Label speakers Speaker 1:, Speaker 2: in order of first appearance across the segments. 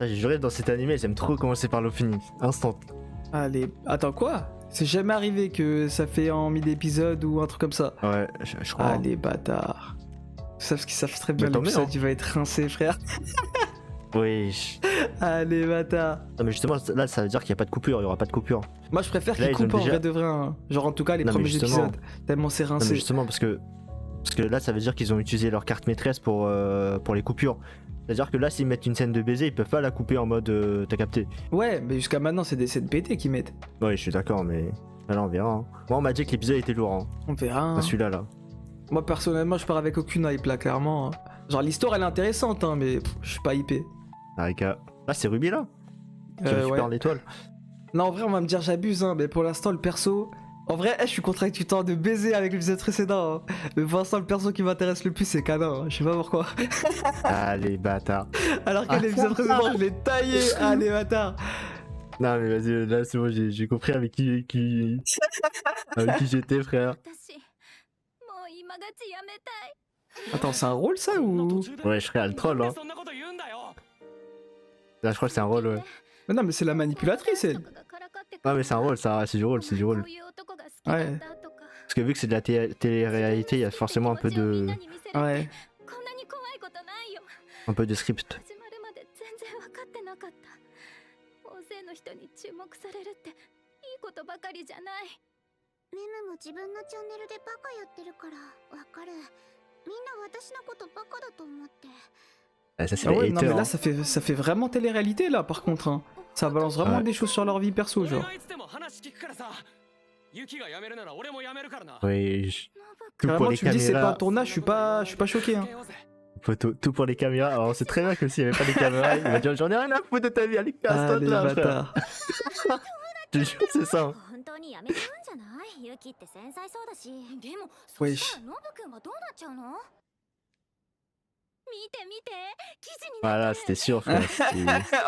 Speaker 1: Ah, j'ai juré dans cet animé, j'aime trop commencer par l'opening. Instant.
Speaker 2: Allez, attends quoi? C'est jamais arrivé que ça fait en 1000 épisodes ou un truc comme ça.
Speaker 1: Ouais, je crois.
Speaker 2: Ah les bâtards. Ils savent très bien
Speaker 1: Mais tant mieux,
Speaker 2: l'épisode
Speaker 1: hein.
Speaker 2: il va être rincé frère.
Speaker 1: Oui.
Speaker 2: Ah les bâtards.
Speaker 1: Non mais justement, là ça veut dire qu'il n'y a pas de coupure, il y aura pas de coupure.
Speaker 2: Moi je préfère
Speaker 1: Là,
Speaker 2: qu'ils
Speaker 1: ils ont
Speaker 2: coupent en
Speaker 1: déjà-
Speaker 2: vrai de vrai. Hein. Genre en tout cas les
Speaker 1: Non, mais
Speaker 2: premiers
Speaker 1: justement.
Speaker 2: épisodes. Tellement c'est
Speaker 1: Non mais
Speaker 2: rincé.
Speaker 1: justement parce que là ça veut dire qu'ils ont utilisé leur carte maîtresse pour les coupures. C'est-à-dire que là s'ils mettent une scène de baiser, ils peuvent pas la couper en mode t'as capté.
Speaker 2: Ouais, mais jusqu'à maintenant c'est des scènes pétées qu'ils mettent.
Speaker 1: Ouais, je suis d'accord, mais là on verra. Hein. Moi on m'a dit que l'épisode était lourd. Hein.
Speaker 2: On verra. Hein.
Speaker 1: Pas celui-là là.
Speaker 2: Moi personnellement je pars avec aucune hype là clairement. Hein. Genre l'histoire elle est intéressante hein, mais je suis pas hypé.
Speaker 1: Arika. Là c'est Ruby là qui récupère
Speaker 2: Ouais.
Speaker 1: l'étoile.
Speaker 2: Non en vrai on va me dire j'abuse hein, mais pour l'instant le perso... En vrai, je suis content que tu tentes de baiser avec l'épisode précédent. Hein. Mais pour l'instant, le perso qui m'intéresse le plus, c'est Canin. Hein. Je sais pas pourquoi.
Speaker 1: Ah les bâtards.
Speaker 2: Alors que l'épisode précédent, je l'ai taillé. Ah, les bâtards.
Speaker 1: Non mais vas-y, là c'est bon, j'ai compris avec qui j'étais frère.
Speaker 2: Attends, c'est un rôle ça ou...
Speaker 1: Ouais, je serais le troll hein. Là je crois que c'est un rôle ouais.
Speaker 2: Mais non, mais c'est la manipulatrice, elle.
Speaker 1: Ouais mais c'est un rôle, ça, c'est du rôle, c'est du rôle.
Speaker 2: Ouais.
Speaker 1: Parce que vu que c'est de la télé-réalité, il y a forcément un peu de
Speaker 2: Ouais.
Speaker 1: script. Ah, ça c'est
Speaker 2: Ah
Speaker 1: les
Speaker 2: ouais, non, mais
Speaker 1: haters.
Speaker 2: là,
Speaker 1: Hein.
Speaker 2: ça fait vraiment télé-réalité, là, par contre. Hein. Ça balance vraiment
Speaker 1: Ouais.
Speaker 2: des choses sur leur vie perso, genre.
Speaker 1: Oui, tout pour
Speaker 2: Carrément,
Speaker 1: les
Speaker 2: tu me dis c'est pas un
Speaker 1: caméras.
Speaker 2: tournage, je suis pas choqué. Hein.
Speaker 1: Tout pour les caméras. Alors on sait très bien que s'il y avait pas les caméras, il va dire j'en ai rien à foutre de ta vie, allez
Speaker 2: Ah,
Speaker 1: casse-toi de
Speaker 2: les
Speaker 1: là frère.
Speaker 2: bâtards.
Speaker 1: Je te jure c'est ça. Hein.
Speaker 2: Wesh.
Speaker 1: Voilà, c'était sûr frère.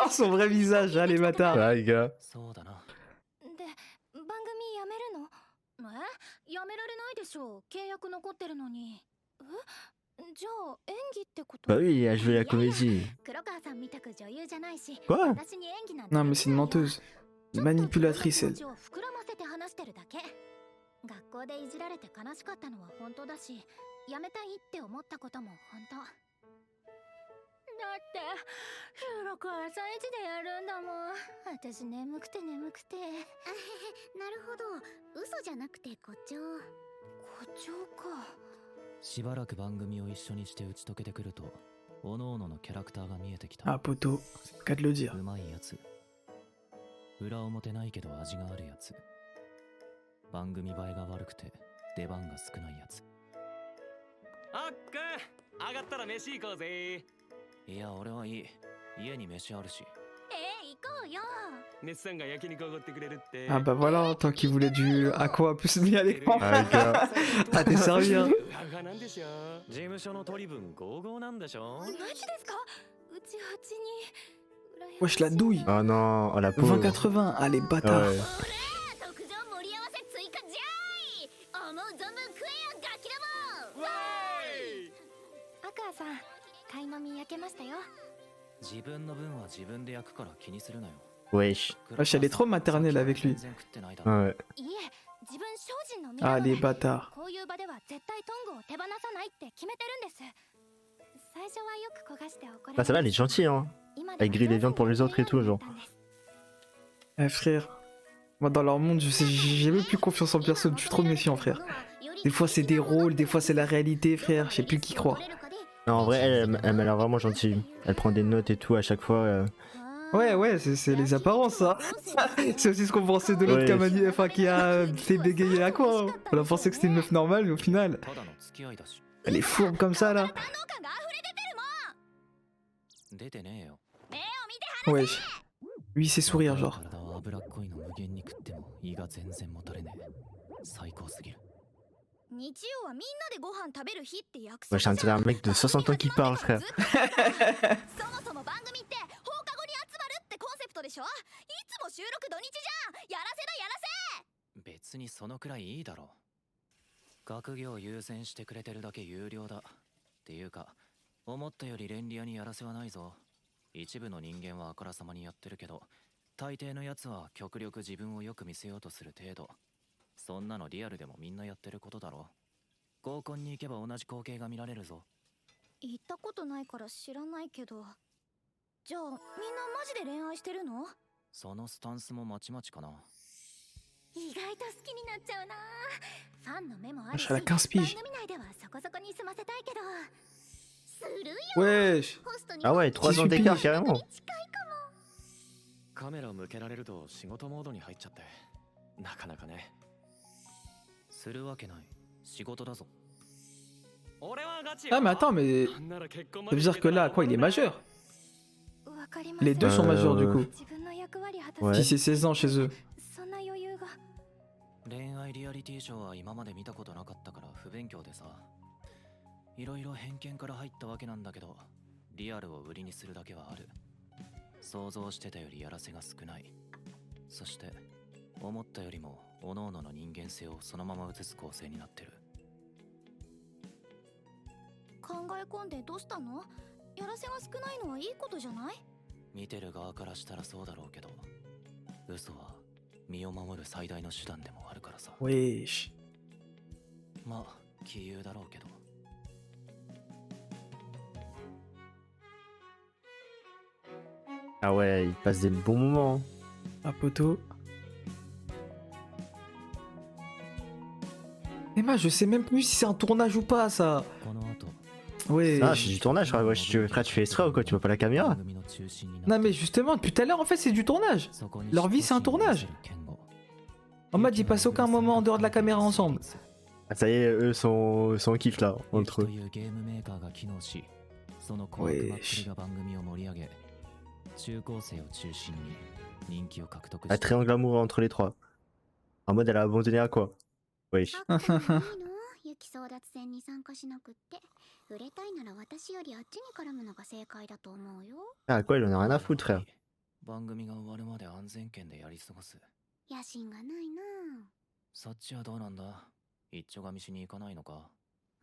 Speaker 2: Oh, son vrai visage, hein, les bâtards.
Speaker 1: Ouais les gars.
Speaker 3: え、
Speaker 1: Bah oui, il a joué la comédie. Quoi?
Speaker 2: Non, mais c'est une menteuse. Une manipulatrice, elle.
Speaker 3: 学校でいじられて悲しかったのは本当だし、やめたいって思ったことも本当。だって収録は朝一でやるんだもん。私眠くて眠くて。なるほど、嘘じゃなくて誇張。誇張か。
Speaker 4: しばらく番組を一緒にして打ち解けてくると、各々のキャラクターが見えてきた。
Speaker 2: Ah, poteau, c'est le cas de le dire.
Speaker 4: うまいやつ、裏表ないけど味があるやつ、番組映えが悪くて出番が少ないやつ。
Speaker 5: あっか、上がったら飯行こうぜ。
Speaker 4: いや俺はいい、家に飯あるし。
Speaker 3: 行こうよ。
Speaker 5: ネスさんが焼肉おごってくれるって。
Speaker 2: Ah bah voilà, tant qu'il voulait du aqua plus mis à l'écran.
Speaker 1: Ah les gars.
Speaker 2: Ah, t'es sérieux hein.
Speaker 5: ふわふわなんでしょ。
Speaker 4: 事務所の取り分55なんでしょ。
Speaker 3: マジですか？うち8に。
Speaker 2: Wesh, la douille.
Speaker 1: Oh non, oh la pauvre.
Speaker 2: 20-80, ah les bâtards.
Speaker 1: Ouais.
Speaker 3: 特上盛り合わせ追加じゃい。思う存分食えよガキども。
Speaker 5: わーい。
Speaker 3: 赤さん、買い飲み焼けましたよ。
Speaker 4: 自分の分は自分で焼くから気にするなよ。
Speaker 1: Wesh.
Speaker 2: Wesh, elle est trop maternelle avec lui.
Speaker 1: Ouais.
Speaker 3: いえ、自分精進の身
Speaker 2: Ah
Speaker 3: なの
Speaker 2: les
Speaker 3: で、
Speaker 2: bâtards.
Speaker 3: こういう場では絶対トングを手放さないって決めてるんです。最初はよく焦がして怒られ
Speaker 1: Bah ça va, elle est gentille hein. Elle grille les viandes pour les autres et tout genre.
Speaker 2: Eh frère, moi dans leur monde, j'ai même plus confiance en personne, je suis trop méfiant frère. Des fois c'est des rôles, des fois c'est la réalité frère, je sais plus qui croire.
Speaker 1: Non en vrai elle m'a l'air vraiment gentille. Elle prend des notes et tout à chaque fois.
Speaker 2: Ouais, c'est les apparences ça. C'est aussi ce qu'on pensait de l'autre
Speaker 1: Ouais.
Speaker 2: qui a enfin qui a fait bégayer à quoi. Hein. On a pensé que c'était une meuf normale mais au final,
Speaker 4: ただの付き合いだし。
Speaker 2: elle est fourbe comme ça là.
Speaker 4: 出てねえよ。
Speaker 2: Wesh. Lui c'est sourire genre.
Speaker 4: 体は脂っこいの無限に食っても胃が全然もたれねえ。最高すぎる。
Speaker 3: 日曜はみんなでご飯食べる日って約
Speaker 1: Wesh, on dirait un mec de 60 ans qui parle frère.
Speaker 3: そもそも番組って放課後に集まるってコンセプトでしょ。いつも収録土日じゃん。やらせだやらせ。
Speaker 4: 別にそのくらいいいだろう。学業優先してくれてるだけ有料だ。っていうか、思ったより連リアにやらせはないぞ。一部の人間はあからさまにやってるけど、大抵のやつは極力自分をよく見せようとする程度。そんなのリアルでもみんなやってることだろ。合コンに行けば同じ光景が見られるぞ。
Speaker 3: 行ったことないから知らないけど。じゃあみんなマジで恋愛してるの？
Speaker 4: そのスタンスもまちまちかな。
Speaker 3: 意外と好きになっちゃうな。ファンの目もあるし、
Speaker 2: Elle a 15 piges.
Speaker 3: 番組内ではそこそこに済ませたいけど。するよ。
Speaker 2: Wesh.
Speaker 3: ホストに
Speaker 1: Ah ouais, 3 ans d'écart carrément.
Speaker 3: 近いかも。
Speaker 5: カメラを向けられると仕事モードに入っちゃってなかなかね。
Speaker 4: するわけない。仕事だぞ。
Speaker 5: 俺はガチ
Speaker 2: Ah mais attends, mais ça veut dire que là, quoi, il est majeur.
Speaker 3: わかりません。
Speaker 2: Les deux sont majeurs du coup.
Speaker 3: 自分の役割果たす。
Speaker 1: Ouais.
Speaker 2: Si c'est 16 ans chez eux.
Speaker 3: そんな余裕が。
Speaker 4: 恋愛リアリティショーは今まで見たことなかったから不勉強でさ。いろいろ偏見から入ったわけなんだけど、リアルを売りにするだけはある。想像してたよりやらせが少ない。そして思ったよりも各々の人間性をそのまま映す構成になってる。
Speaker 3: 考え込んでどうしたの？やらせが少ないのはいいことじゃない？
Speaker 4: 見てる側からしたらそうだろうけど、嘘は身を守る最大の手段でもあるからさ。
Speaker 2: Wesh.
Speaker 4: まあ杞憂だろうけど。
Speaker 1: Ah ouais, il passe des bons moments.
Speaker 2: Ah poteau. Emma, je sais même plus si c'est un tournage ou pas ça.
Speaker 4: この後
Speaker 2: Ouais.
Speaker 1: Ah, c'est du tournage, frère. Ouais, frère, tu fais exprès ou quoi? Tu vois pas la caméra?
Speaker 4: 番組の中心になって
Speaker 2: Non mais justement, depuis tout à l'heure en fait c'est du tournage.
Speaker 4: そこに
Speaker 2: Leur vie, c'est un tournage. En mode ils passent aucun moment en dehors de la caméra ensemble.
Speaker 1: Ah, ça y est, eux sont en kiff là, entre eux.
Speaker 4: というゲームメーカーが機能し、そのコアクマップルが番組を盛り上げ、中高生を中心に人気を獲得し
Speaker 1: Un
Speaker 4: た。
Speaker 1: triangle amoureux entre les trois. En mode, elle a abandonné à quoi? Wesh.
Speaker 3: あったらいいの？雪争奪戦に参加しなくって。売れたいなら私よりあっちに絡むのが正解だと思うよ。
Speaker 1: Ah, quoi, il en a rien à foutre, frère.
Speaker 4: 番組が終わるまで安全圏でやり過ごす。
Speaker 3: 野心がないな。
Speaker 4: そっちはどうなんだ？一丁紙しに行かないのか？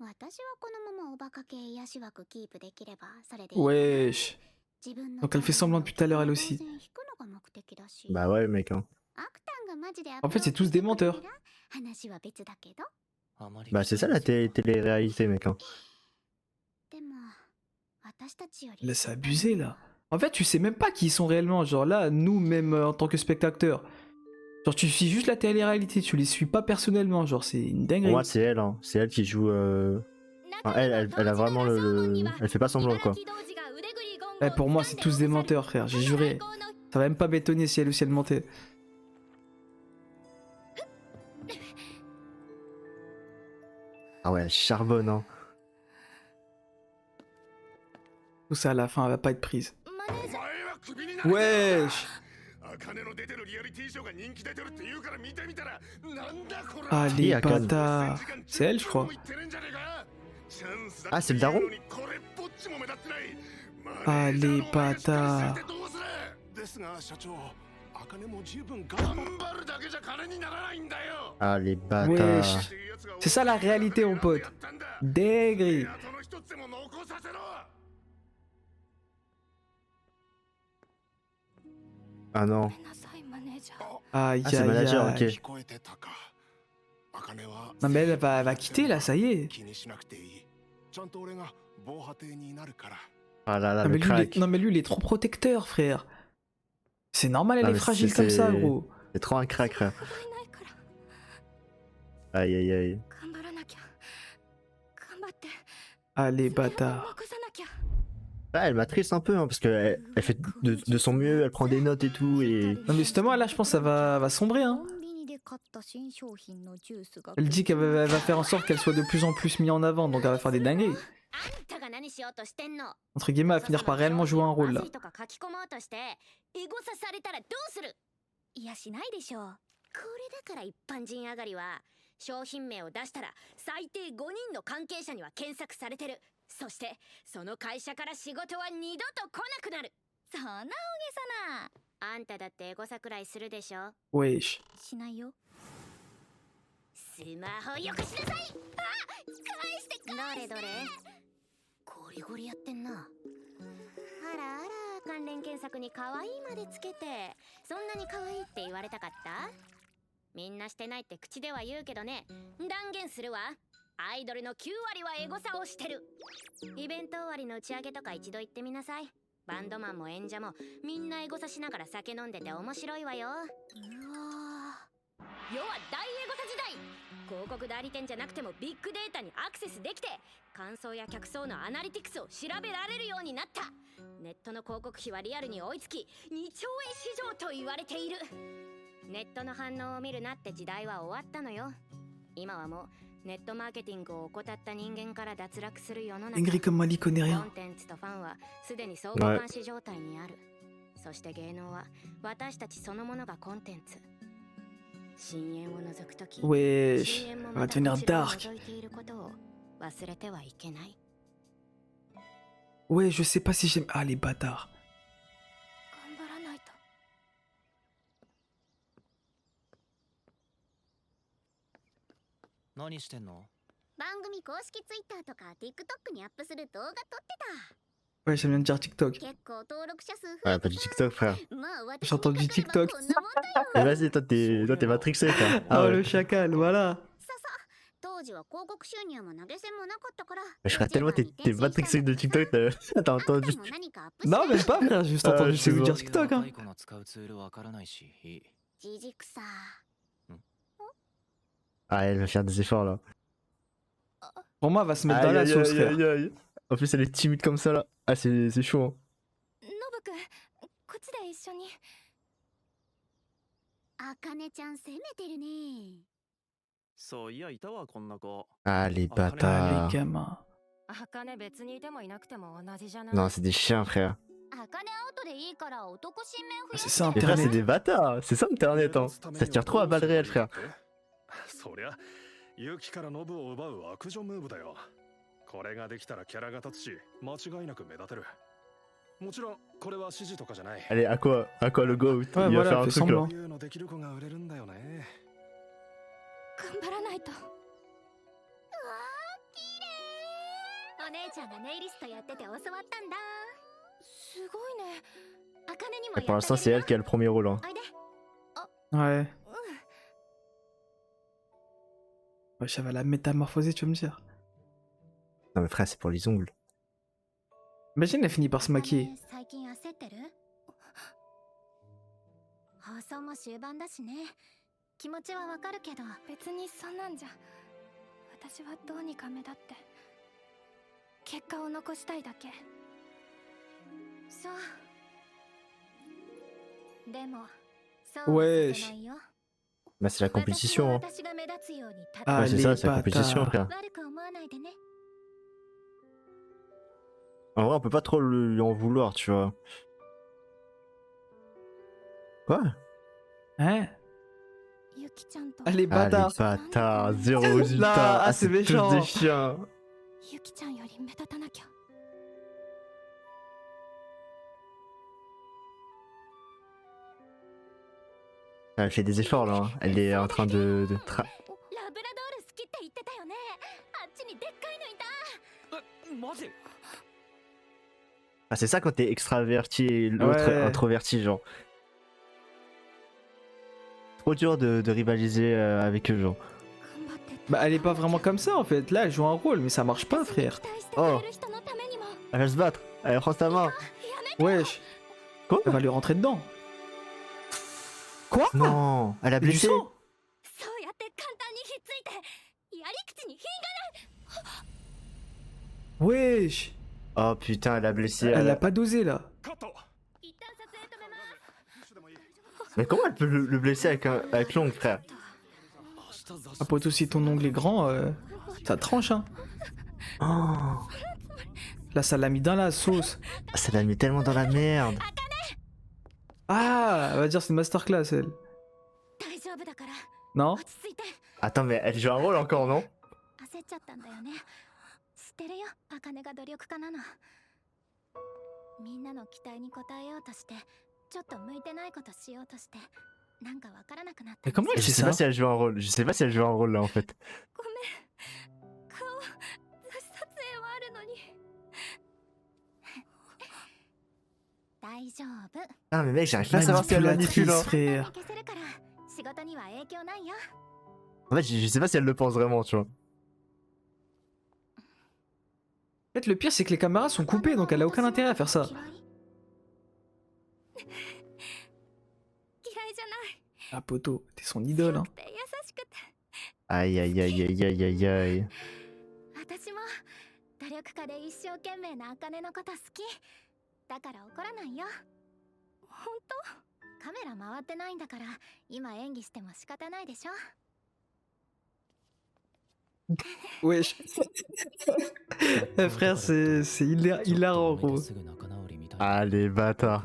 Speaker 3: 私はこのままおバカ系癒し枠キープできればそれでいい。
Speaker 2: Wesh.
Speaker 3: 自分の
Speaker 2: Donc elle fait semblant depuis tout à l'heure elle aussi.
Speaker 3: 当然引くのが目的だし。
Speaker 1: Bah ouais, mec, hein.
Speaker 3: アクタンがマジで
Speaker 2: En fait, c'est tous des menteurs.
Speaker 3: 話は別だけど。
Speaker 4: あまり
Speaker 1: Bah c'est ça la télé-réalité, mec, hein.
Speaker 3: でも私たちより
Speaker 2: Là c'est abusé là. En fait tu sais même pas qui ils sont réellement. Genre là, nous même en tant que spectateurs. Genre tu suis juste la télé-réalité, tu les suis pas personnellement. Genre c'est une
Speaker 1: Pour
Speaker 2: dinguerie.
Speaker 1: moi, c'est elle, hein. C'est elle qui joue. Enfin, elle a vraiment Elle fait pas semblant, quoi.
Speaker 2: Eh, pour moi c'est tous des menteurs frère, j'ai juré. Ça va même pas m'étonner si elle aussi elle mentait.
Speaker 1: Ah ouais, elle charbonne, hein.
Speaker 2: Tout ça à la fin elle va pas être prise.
Speaker 3: マネージャー
Speaker 2: Wesh. Ah
Speaker 1: Qui
Speaker 2: les
Speaker 1: a Cannes?
Speaker 2: bâtards. C'est elle je crois.
Speaker 1: Ah, c'est le daron?
Speaker 2: Ah les bâtards.
Speaker 1: Ah, les bâtards.
Speaker 2: Wesh. C'est ça la réalité mon pote. Dégris.
Speaker 1: Ah non.
Speaker 3: ごめんなさいマネージャー。
Speaker 2: Aïe
Speaker 1: Ah, c'est le
Speaker 2: aïe
Speaker 1: manager,
Speaker 2: aïe.
Speaker 1: ok.
Speaker 2: Non mais elle va quitter là, ça y est.
Speaker 1: Ah là là,
Speaker 2: Non
Speaker 1: le
Speaker 2: mais, lui, il est...
Speaker 1: crack.
Speaker 2: non mais lui il est trop protecteur frère. C'est normal elle
Speaker 1: Ah,
Speaker 2: est
Speaker 1: mais
Speaker 2: fragile comme ça gros.
Speaker 1: C'est trop un crack, frère.
Speaker 3: ここいないから
Speaker 1: Aïe aïe aïe.
Speaker 3: 頑張らなきゃ。頑張って。
Speaker 2: Ah les
Speaker 3: それを
Speaker 2: bâtards.
Speaker 3: 残さなきゃ。
Speaker 1: Ah, elle m'attriste un peu, hein, parce qu'elle elle fait de son mieux, elle prend des notes et tout, et...
Speaker 2: Non mais justement là je pense que ça va sombrer hein.
Speaker 3: コンビニで買った新商品のジュースが
Speaker 2: Elle dit qu'elle va faire en sorte qu'elle soit de plus en plus mise en avant, donc elle va faire des dingueries.
Speaker 3: あんたが何しようとしてんの？
Speaker 2: Entre guillemets, elle va finir par réellement jouer un rôle là.
Speaker 3: まずいとか書き込もうとしてエゴサされたらどうする？いやしないでしょう。これだから一般人上がりは商品名を出したら最低5人の関係者には検索されてる。そしてその会社から仕事は二度と来なくなる。そんな大げさな。あんただってエゴサくらいするでしょ？
Speaker 2: Wesh.
Speaker 3: しないよ。スマホよくしなさい。あ、返して返して。どれどれ。ゴリゴリやってんな。あらあら、関連検索に可愛いまでつけて、そんなに可愛いって言われたかった？みんなしてないって口では言うけどね、断言するわ。アイドルの9割はエゴサをしてる。イベント終わりの打ち上げとか一度行ってみなさい。バンドマンも演者もみんなエゴサしながら酒飲んでて面白いわよ。うわー、要は大エゴサ時代。広告代理店じゃなくてもビッグデータにアクセスできて、感想や客層のアナリティクスを調べられるようになった。ネットの広告費はリアルに追いつき、2兆円市場と言われている。ネットの反応を見るなって時代は終わったのよ。今はもうネットマーケティングを怠った人間から脱落する世の中。
Speaker 2: Ingrid comme Mali connaît
Speaker 3: コ
Speaker 2: rien.
Speaker 3: ンテンツとファンはすでに相互監視状態にある。そして芸能は私たちそのものがコンテンツ。深淵を除くとき、
Speaker 2: Wesh,
Speaker 3: 深淵も
Speaker 2: on
Speaker 3: ま
Speaker 2: va
Speaker 3: た
Speaker 2: devenir
Speaker 3: こちらを
Speaker 2: dark.
Speaker 3: 除いていることを忘れてはいけない。
Speaker 2: Ouais, je sais pas si j'aime. Ah, les bâtards.
Speaker 3: 頑張らないと。
Speaker 4: 何してんの？
Speaker 3: 番組公式ツイッターとか TikTok にアップする動画撮ってた。
Speaker 2: Ouais, j'aime bien dire TikTok.
Speaker 3: 結構登録者数
Speaker 1: Ouais, pas du TikTok, frère.
Speaker 3: まあ私
Speaker 2: J'ai entendu
Speaker 3: に例えば
Speaker 2: TikTok.
Speaker 3: こんなもんだよ。
Speaker 1: Mais vas-y, toi, t'es matrixé, frère.
Speaker 2: Ah,
Speaker 1: ouais.
Speaker 2: le chacal, voilà.
Speaker 3: 当時は広告収入も投げ銭もなかったから。
Speaker 1: Mais je crois tellement que t'es matrixé de TikTok, t'as entendu.
Speaker 2: Non, même pas, frère, j'ai juste entendu
Speaker 1: je
Speaker 2: vous
Speaker 1: vois.
Speaker 2: dire TikTok, hein.
Speaker 4: 若い子が使うツールわからないし、いい。
Speaker 3: じじくさ。
Speaker 1: Ah, elle va faire des efforts là.
Speaker 2: Pour moi, elle va se mettre dans
Speaker 1: Aïe,
Speaker 2: la
Speaker 1: aïe,
Speaker 2: sauce,
Speaker 1: aïe,
Speaker 2: frère.
Speaker 1: aïe, aïe. En plus, elle est timide comme ça là. Ah, c'est chaud. Hein.
Speaker 3: ノブくん、こっちで一緒に。あかねちゃん攻めてるね。
Speaker 5: そういやいたわこんな子。
Speaker 1: Ah, les
Speaker 2: Ah,
Speaker 1: bâtards.
Speaker 2: les gamins.
Speaker 3: あかね別にいてもいなくても同じじゃない。
Speaker 1: Non, c'est des chiens, frère.
Speaker 3: あかねアウトでいいから男新面増
Speaker 2: Ah,
Speaker 3: や
Speaker 2: c'est
Speaker 3: して。
Speaker 2: ça,
Speaker 1: Mais frère, c'est
Speaker 2: Internet.
Speaker 1: des bâtards. C'est ça, Internet. Hein. Ça tire trop à balles réelles, frère.
Speaker 6: そりゃユキからノブを奪う悪女ムーブだよ。これができたらキャラが立つし間違いなく目立てる。もちろんこれは指示とかじゃない。
Speaker 1: Allez, à quoi le go?
Speaker 2: Ouais,
Speaker 1: Il va
Speaker 2: voilà,
Speaker 1: faire un
Speaker 2: fais
Speaker 1: truc là.
Speaker 2: semblant.
Speaker 6: いうのできる子が売れるんだよね。
Speaker 3: 頑張らないと。うわー、綺麗。お姉ちゃんがネイリストやってて教わったんだ。すごいね。あかねにも
Speaker 1: Et
Speaker 3: や
Speaker 1: pour
Speaker 3: ってあ
Speaker 1: l'instant,
Speaker 3: げ
Speaker 1: c'est
Speaker 3: る
Speaker 1: elle qui a le premier rôle. Hein.
Speaker 3: おいで。
Speaker 2: Ouais. Ouais, ça va la métamorphoser, tu vas me dire.
Speaker 1: Non, mais frère, c'est pour les ongles.
Speaker 2: Imagine, elle finit par se maquiller.
Speaker 3: 最近焦ってる？放送も終盤だしね。気持ちはわかるけど。別にそんなんじゃ。私はどうにか目立って結果を残したいだけ。そう。でも、そうはさせないよ。
Speaker 1: Bah, c'est la compétition. Hein.
Speaker 3: 私が目立つように立て
Speaker 2: Ah,
Speaker 1: Ouais, c'est
Speaker 2: les
Speaker 1: ça, c'est la compétition,
Speaker 2: bâtards.
Speaker 1: frère.
Speaker 3: 悪く思わないでね。
Speaker 1: En vrai, on peut pas trop lui en vouloir, tu vois. Quoi?
Speaker 2: Hein?
Speaker 3: ゆきちゃんと
Speaker 2: Ah, les
Speaker 1: Ah, les
Speaker 2: bâtards.
Speaker 1: bâtards. Zéro
Speaker 2: Là,
Speaker 1: résultat.
Speaker 2: ah, c'est
Speaker 1: tous
Speaker 2: méchant.
Speaker 1: des chiens.
Speaker 3: ゆきちゃんより目立たなきゃ。
Speaker 1: Elle fait des efforts là. Hein. Elle est en train de
Speaker 3: ラブラドール好きって言ってたよね。あっちにでっかいのいた。
Speaker 5: え、マジ？
Speaker 1: Ah, c'est ça quand t'es extraverti et l'autre
Speaker 2: Ouais.
Speaker 1: introverti, genre. Trop dur de rivaliser avec eux, genre.
Speaker 3: 頑張って。
Speaker 2: Bah, elle est pas vraiment comme ça en fait. Là, elle joue un rôle, mais ça marche pas, frère.
Speaker 3: 期待してくれる人のためにも。
Speaker 1: Elle va se battre. Allez, prends ta main.
Speaker 2: Wesh.
Speaker 1: Quoi?
Speaker 2: Elle va lui rentrer dedans. Quoi?
Speaker 1: Non, elle a
Speaker 2: Du
Speaker 1: blessé.
Speaker 2: sang?
Speaker 3: そうやって簡単にひっついて、やり口に品
Speaker 2: Wesh.
Speaker 1: Oh putain, elle a blessé.
Speaker 2: Elle
Speaker 1: elle
Speaker 2: a
Speaker 1: a-
Speaker 2: pas dosé là.
Speaker 6: カット。
Speaker 3: が。一旦撮影止めます。
Speaker 6: でもいい。
Speaker 1: Mais comment elle peut le blesser avec l'ongle, frère?
Speaker 5: 明日雑誌
Speaker 2: Ah, pote, si ton ongle est grand, ça tranche, hein.
Speaker 1: Oh,
Speaker 2: Là, ça l'a mis dans la sauce.
Speaker 1: ça l'a mis tellement dans la merde.
Speaker 2: Ah, elle va dire c'est une masterclass, elle.
Speaker 3: 大丈夫だから。
Speaker 2: Non?
Speaker 3: 落ち着いて。
Speaker 1: Attends, mais elle joue un rôle encore, non?
Speaker 3: 焦っちゃったんだよね。知ってるよ、あかねが努力家なの。みんなの期待に応えようとして、ちょっと向いてないことしようとして、なんかわからなくなった。
Speaker 2: Mais comment elle
Speaker 1: Je
Speaker 2: fait
Speaker 1: sais pas
Speaker 2: ça?
Speaker 1: si elle joue un rôle. Je sais pas si elle joue un rôle là en fait.
Speaker 3: ごめん。顔、雑誌撮影はあるのに。大丈夫。
Speaker 1: Ah mais mec, j'arrive pas à savoir si elle manipule.
Speaker 2: Manipulatrice,
Speaker 1: Hein.
Speaker 2: frère.
Speaker 3: 消せるから仕事には影響ないよ。
Speaker 1: En fait, je sais pas si elle le pense vraiment, tu vois.
Speaker 2: En fait, le pire, c'est que les caméras sont coupées, donc elle a aucun intérêt à faire ça.
Speaker 3: 嫌いじゃない。
Speaker 2: Ah, poto, t'es son idole, hein.
Speaker 3: 優しくて。
Speaker 1: Aïe aïe aïe aïe aïe aïe aïe.
Speaker 3: 私も努力家で一生懸命な茜のこと好き。だから怒らないよ。本当？カメラ回ってないんだから今演技しても仕方ないでしょ。
Speaker 2: Wesh. Eh, frère, c'est hilarant, gros.
Speaker 4: すぐ仲直りみたい
Speaker 1: Ah les bâtards.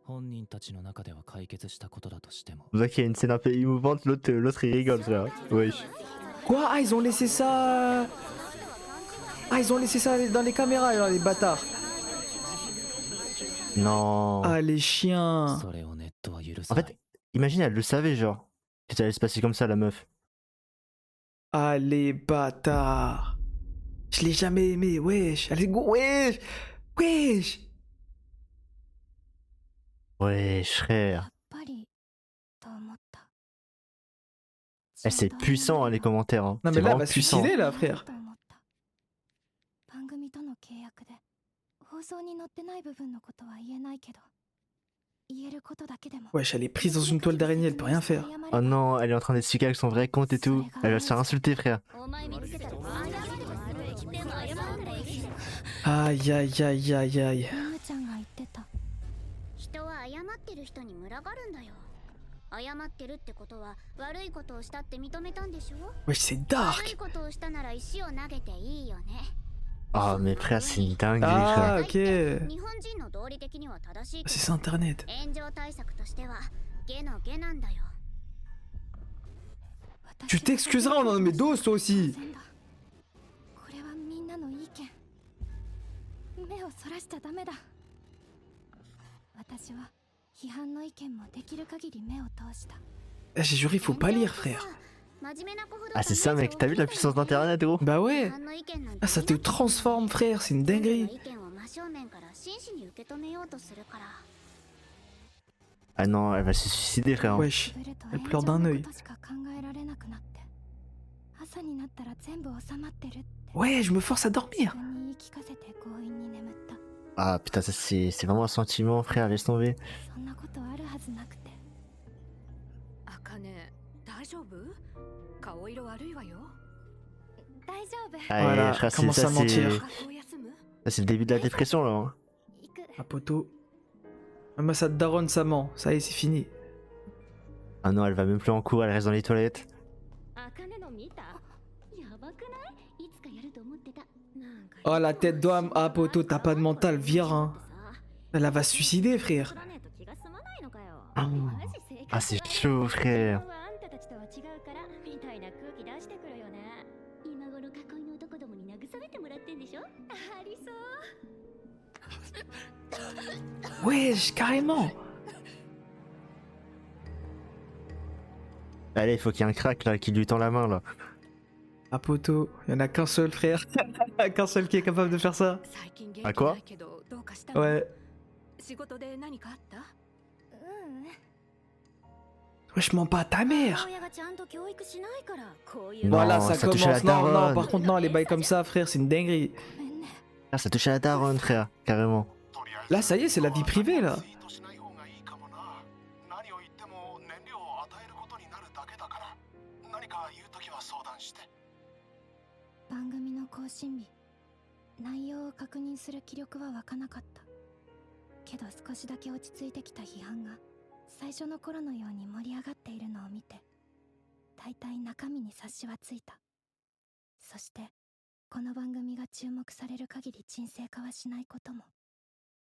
Speaker 4: 本人たちの中では解決したことだとしても
Speaker 1: C'est pour ça qu'il y a une scène un peu émouvante, l'autre il rigole, frère. Wesh.
Speaker 2: Quoi? Ah, ils ont laissé ça. Ah, ils ont laissé ça dans les caméras, alors, les bâtards.
Speaker 1: Non.
Speaker 2: Ah, les chiens.
Speaker 4: それをネットは許
Speaker 1: En
Speaker 4: さない
Speaker 1: fait, imagine, elle le savait, genre. Que ça allait se passer comme ça, la meuf.
Speaker 2: Ah, les bâtards. Je l'ai jamais aimé, wesh. Allez, go, wesh. Wesh.
Speaker 1: Wesh, frère.
Speaker 3: やっぱりと思った。
Speaker 1: Eh, c'est puissant, hein, les commentaires. Hein.
Speaker 2: Non,
Speaker 1: C'est
Speaker 2: mais là, elle
Speaker 1: vraiment
Speaker 2: va se
Speaker 1: puissant.
Speaker 2: suicider, là, frère.
Speaker 3: と思った。番組との契約で放送に載ってない部分のことは言えないけど、言えることだけでも。
Speaker 2: Wesh, elle est prise dans une toile d'araignée, elle peut rien faire.
Speaker 1: Oh non, elle est en train d'expliquer avec son vrai compte et tout. Elle va se faire insulter, frère.
Speaker 3: お前見つけたら謝るわ。でも謝るからいい。
Speaker 2: Aïe, aïe, aïe, aïe, aïe.
Speaker 3: ムムちゃんが言ってた。人は謝ってる人に群がるんだよ。謝ってるってことは悪いことをしたって認めたんでしょ。
Speaker 2: Wesh, c'est
Speaker 3: 悪い
Speaker 2: dark.
Speaker 3: ことをしたなら石を投げていいよね。
Speaker 1: Oh, mais frère, c'est une dinguerie,
Speaker 2: Ah,
Speaker 1: frère.
Speaker 2: ok.
Speaker 3: 日本人の道理的には正しいけ
Speaker 2: C'est
Speaker 3: ど
Speaker 2: ça, internet.
Speaker 3: 炎上対策としてはゲのゲなんだよ。
Speaker 2: Tu t'excuseras, on en met dos, toi aussi.
Speaker 3: これはみんなの意見。目をそらしちゃダメだ。私は批判の意見もできる限り目を通した。
Speaker 2: Ah, j'ai juré, faut pas lire, frère.
Speaker 1: Ah, c'est ça, mec. T'as vu la puissance d'internet, gros?
Speaker 2: Bah ouais. Ah, ça te transforme, frère, c'est une dinguerie.
Speaker 1: Ah non, elle va se suicider, frère.
Speaker 2: Wesh, elle pleure d'un œil. Ouais, je me force à dormir.
Speaker 1: Ah putain, ça c'est vraiment un sentiment, frère, laisse tomber.
Speaker 7: 大丈夫？顔色悪いわよ。
Speaker 3: 大丈夫。
Speaker 1: Ah,
Speaker 2: Voilà,
Speaker 1: frère,
Speaker 2: commence à mentir.
Speaker 7: 学校休む？
Speaker 1: ça, c'est le début de la dépression, là. Hein.
Speaker 3: 行く。
Speaker 2: Ah, poto. Même ça daronne sa ment. Ça y est, c'est fini.
Speaker 1: Ah non, elle va même plus en cours, elle reste dans les toilettes.
Speaker 3: 茜の見た？やばくない？いつかやると思ってた。なんか
Speaker 2: Oh, la tête d'homme. Ah, poto, t'as pas de mental, vire, hein. Elle va se suicider, frère.
Speaker 1: Ah, c'est chaud, frère.
Speaker 3: あんたたちとは違うからみたいな空気出してくるよね。今頃囲いの男どもに慰めてもらってんでしょ？ありそう。
Speaker 2: Wesh, carrément.
Speaker 1: Allez, il faut qu'il y ait un crack, là, qui lui tend la main, là.
Speaker 2: Ah, poto, y en a qu'un seul, frère. Qu'un seul qui est capable de faire ça.
Speaker 7: 最近元気
Speaker 1: あ、こ
Speaker 7: ないけどどうかしたの？
Speaker 2: Ouais.
Speaker 7: 仕事で何かあった？
Speaker 3: うん。
Speaker 2: Wesh, mens pas à ta mère.
Speaker 3: 親がちゃんと教育しないからこういう。
Speaker 1: Non,
Speaker 2: Voilà, ça
Speaker 1: ça touche à la
Speaker 2: commence. Non, non,
Speaker 1: daronne.
Speaker 2: par contre, non, les bails comme ça, frère, c'est une dinguerie.
Speaker 3: ごめんね。
Speaker 1: Ah, ça touche à la daronne, frère, carrément.
Speaker 2: Là, ça y est, c'est la vie privée, là.
Speaker 3: 番組の更新日、内容を確認する気力は湧かなかった。けど少しだけ落ち着いてきた批判が最初の頃のように盛り上がっているのを見て、大体中身に察しはついた。そしてこの番組が注目される限り沈静化はしないことも、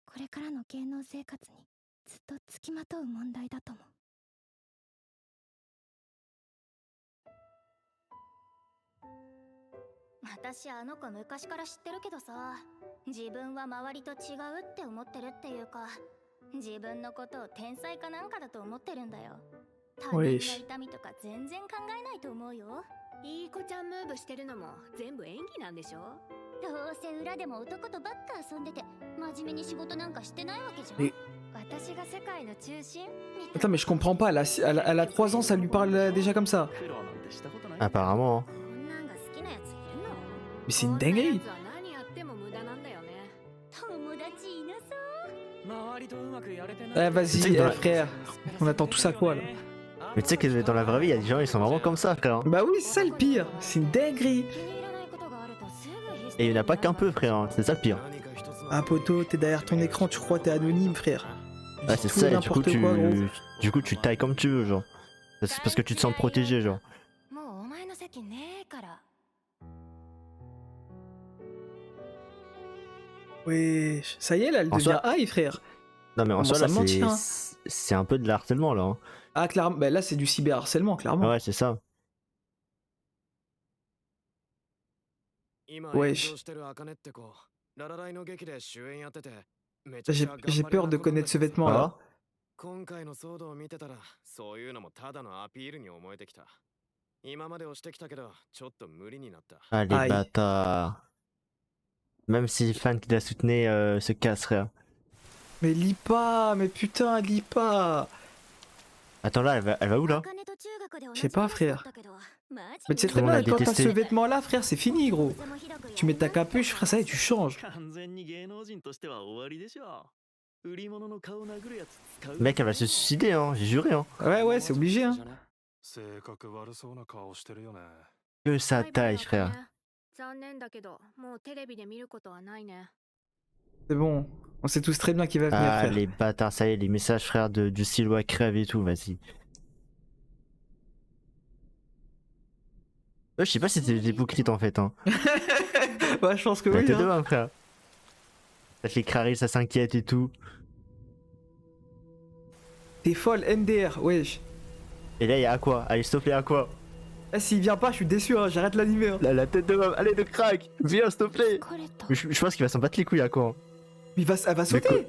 Speaker 3: これからの芸能生活にずっとつきまとう問題だとも。私あの子昔から知ってるけどさ、自分は周りと違うって思ってるっていうか、自分のことを天才かなんかだと思ってるんだよ。他人の痛みとか全然考えないと思うよ。
Speaker 7: いい子ちゃんムーブしてるのも全部演技なんでしょ？
Speaker 3: どうせ裏でも男とばっか遊んでて真面目に仕事なんかしてないわけじゃん。
Speaker 2: え
Speaker 3: 私が世界の中心みたい
Speaker 2: Attends, mais je comprends pas, elle a 3 ans, ça lui parle déjà comme ça.
Speaker 5: 苦労なんてしたことない
Speaker 1: Apparemment.
Speaker 3: な。こんなんが好きなやついるの？
Speaker 2: Mais c'est une dinguerie.
Speaker 7: こんなやつは何やっても無駄なんだよね。
Speaker 3: 友達いなそう。
Speaker 5: 周りとうまくやれてない
Speaker 2: Eh, vas-y, frère. On attend tout ça quoi là?
Speaker 1: Mais tu sais que dans la vraie vie, il y a des gens, ils sont vraiment comme ça, frère.
Speaker 2: Bah oui, c'est ça le pire. C'est une dinguerie.
Speaker 3: 気に入らないことがあるとすぐ否定
Speaker 1: Et il n'y en a pas qu'un peu, frère. hein. C'est ça le pire.
Speaker 2: Ah, poto, t'es derrière ton écran, tu crois t'es anonyme, frère.
Speaker 1: Ah, c'est
Speaker 2: Tout
Speaker 1: ça,
Speaker 2: et
Speaker 1: et du coup,
Speaker 2: n'importe quoi, gros.
Speaker 1: du coup, tu tailles comme tu veux, genre. C'est parce que tu te sens protégé, genre.
Speaker 3: もうお前の席ねえから。
Speaker 2: Wesh, ça y est là, elle
Speaker 1: En
Speaker 2: devient
Speaker 1: soi-
Speaker 2: high, frère.
Speaker 1: Non, mais en
Speaker 2: Commence
Speaker 1: soi,
Speaker 2: à
Speaker 1: là,
Speaker 2: mentir, hein.
Speaker 1: c'est un peu de l'harcèlement, là. hein.
Speaker 2: Ah, clairement, bah là c'est du cyberharcèlement, clairement.
Speaker 1: Ouais, c'est ça.
Speaker 5: 今
Speaker 2: ouais.
Speaker 5: 炎上してる茜って子ララライの劇で主演やっててめちゃくちゃ
Speaker 2: J'ai peur de connaître ce vêtement là.
Speaker 1: Ah.
Speaker 5: 今回の騒動を見てたらそういうのもただのアピールに思えてきた今まで押してきたけどちょっと無理になった
Speaker 1: Ah, les
Speaker 2: Aïe.
Speaker 1: bâtards. Même si les fans qui la soutenaient se cassent, frère.
Speaker 2: Mais lis pas, mais putain, lis pas.
Speaker 1: Attends, là, elle va où, là?
Speaker 3: 茜と中学で同じ
Speaker 2: Je sais pas,
Speaker 3: クラスだ
Speaker 2: frère.
Speaker 3: ったけどマジ
Speaker 2: Mais tu sais
Speaker 1: Tout
Speaker 2: très
Speaker 1: le monde
Speaker 2: bien,
Speaker 1: l'a
Speaker 2: quand t'as
Speaker 1: détesté.
Speaker 2: ce vêtement là, frère, c'est fini, gros.
Speaker 3: 風もひどく
Speaker 2: Tu mets ta capuche, frère, ça y est, tu changes.
Speaker 5: 完全に芸能人としては終わりでしょ売り物の顔殴るやつ使う
Speaker 1: Mec, elle va se suicider, hein. J'ai juré, hein.
Speaker 2: Ouais, ouais, c'est obligé, hein.
Speaker 6: 性格悪そうな顔してるよね。
Speaker 1: Que sa
Speaker 7: バイバイ
Speaker 1: taille, frère.
Speaker 7: 残念だけど、もうテレビで見ることはないね。
Speaker 2: C'est bon, on sait tous très bien qu'il va venir,
Speaker 1: Ah,
Speaker 2: frère.
Speaker 1: les bâtards, ça y est, les messages, frère, du Silwa crève et tout, vas-y. Je sais pas si c'était des hypocrites, en fait, hein.
Speaker 2: Ouais, je pense que
Speaker 1: La
Speaker 2: oui.
Speaker 1: tête de
Speaker 2: Hein.
Speaker 1: même, frère. Ça fait Crary, ça s'inquiète et tout.
Speaker 2: T'es folle, MDR, wesh.
Speaker 1: Et là, il y a Aqua. Allez, s'il te plaît, Aqua.
Speaker 2: Eh, s'il vient pas, je suis déçu, hein, j'arrête l'animé. Hein.
Speaker 1: La tête de même, allez, le crack. Viens, s'il te plaît.
Speaker 3: 疲れた
Speaker 1: Mais je pense qu'il va s'en battre les couilles, Aqua. hein.
Speaker 2: Elle va sauter.